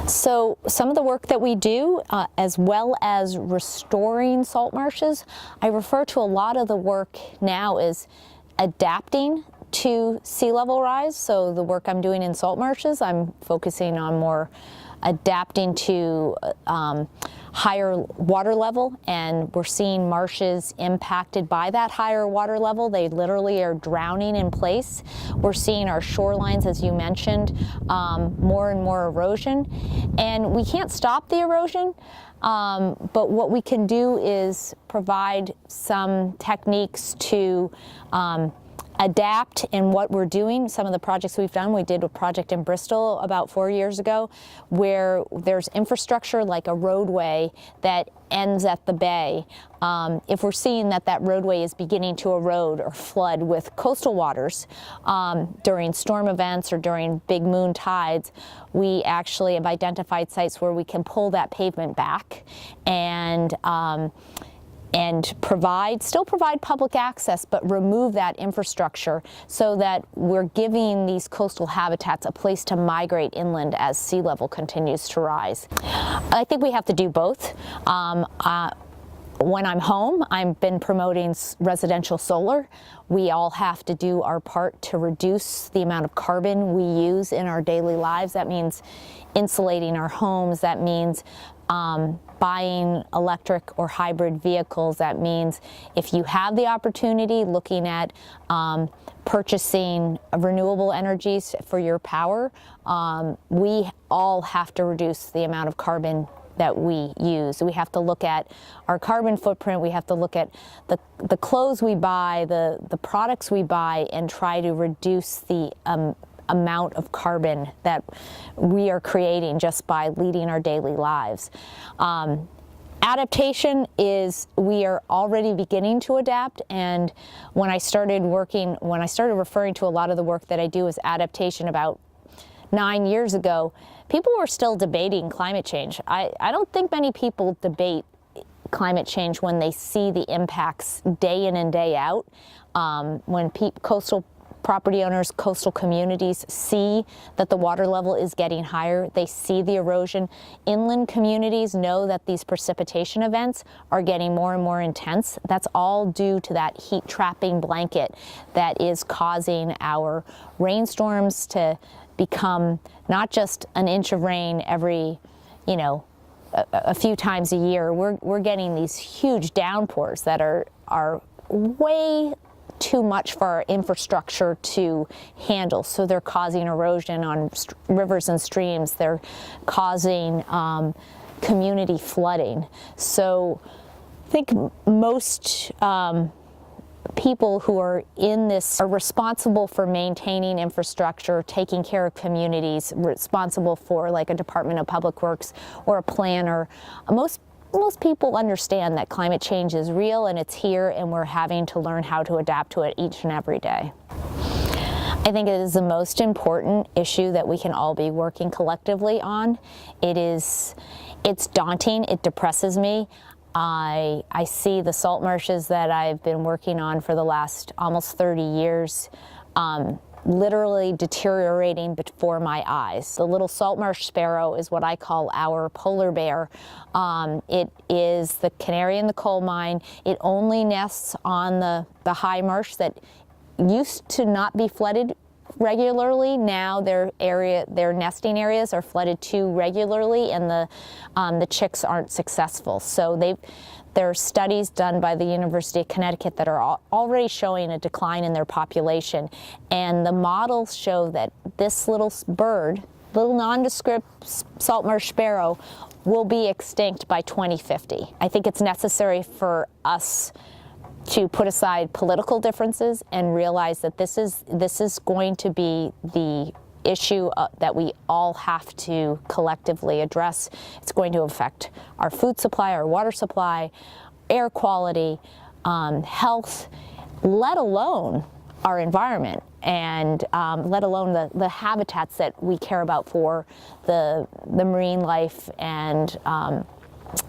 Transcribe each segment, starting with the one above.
So some of the work that we do, as well as restoring salt marshes, I refer to a lot of the work now as adapting to sea level rise. So the work I'm doing in salt marshes, I'm focusing on more adapting to higher water level, and we're seeing marshes impacted by that higher water level. They literally are drowning in place. We're seeing our shorelines, as you mentioned, more and more erosion, and we can't stop the erosion, but what we can do is provide some techniques to adapt in what we're doing. Some of the projects we've done, we did a project in Bristol about 4 years ago where there's infrastructure like a roadway that ends at the bay. If we're seeing that that roadway is beginning to erode or flood with coastal waters during storm events or during big moon tides, we actually have identified sites where we can pull that pavement back and still provide public access, but remove that infrastructure so that we're giving these coastal habitats a place to migrate inland as sea level continues to rise. I think we have to do both. When I'm home, I've been promoting residential solar. We all have to do our part to reduce the amount of carbon we use in our daily lives. That means insulating our homes. That means buying electric or hybrid vehicles. That means if you have the opportunity, looking at purchasing renewable energies for your power. We all have to reduce the amount of carbon that we use. We have to look at our carbon footprint. We have to look at the clothes we buy, the products we buy, and try to reduce the amount of carbon that we are creating just by leading our daily lives. Adaptation is, we are already beginning to adapt, and when I started referring to a lot of the work that I do as adaptation about 9 years ago, people were still debating climate change. I don't think many people debate climate change when they see the impacts day in and day out. When coastal property owners, coastal communities see that the water level is getting higher, they see the erosion. Inland communities know that these precipitation events are getting more and more intense. That's all due to that heat trapping blanket that is causing our rainstorms to become not just an inch of rain every, a few times a year. We're getting these huge downpours that are way too much for our infrastructure to handle. So they're causing erosion on rivers and streams. They're causing community flooding. So I think most people who are in this are responsible for maintaining infrastructure, taking care of communities, responsible for like a Department of Public Works or a planner. Most people understand that climate change is real and it's here, and we're having to learn how to adapt to it each and every day. I think it is the most important issue that we can all be working collectively on. It's daunting, it depresses me. I see the salt marshes that I've been working on for the last almost 30 years literally deteriorating before my eyes. The little salt marsh sparrow is what I call our polar bear. It is the canary in the coal mine. It only nests on the high marsh that used to not be flooded regularly. Now their nesting areas are flooded too regularly, and the chicks aren't successful. So there are studies done by the University of Connecticut that are already showing a decline in their population, and the models show that this little bird, little nondescript salt marsh sparrow, will be extinct by 2050. I think it's necessary for us to put aside political differences and realize that this is going to be the issue that we all have to collectively address. It's going to affect our food supply, our water supply, air quality, health, let alone our environment, and let alone the habitats that we care about for the marine life and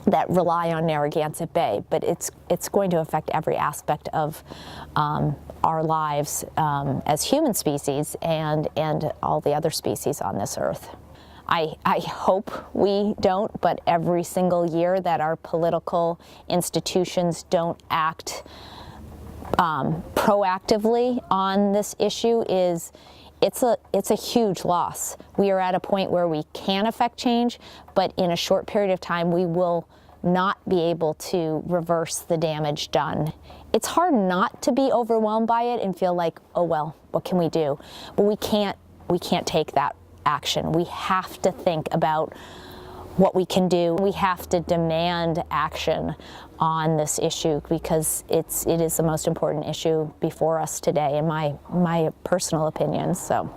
that rely on Narragansett Bay. But it's going to affect every aspect of our lives as human species and all the other species on this earth. I hope we don't, but every single year that our political institutions don't act proactively on this issue it's a huge loss. We are at a point where we can affect change, but in a short period of time we will not be able to reverse the damage done. It's hard not to be overwhelmed by it and feel like, oh well, what can we do? But we can't take that action. We have to think about what we can do. We have to demand action on this issue because it is the most important issue before us today, in my personal opinion. So.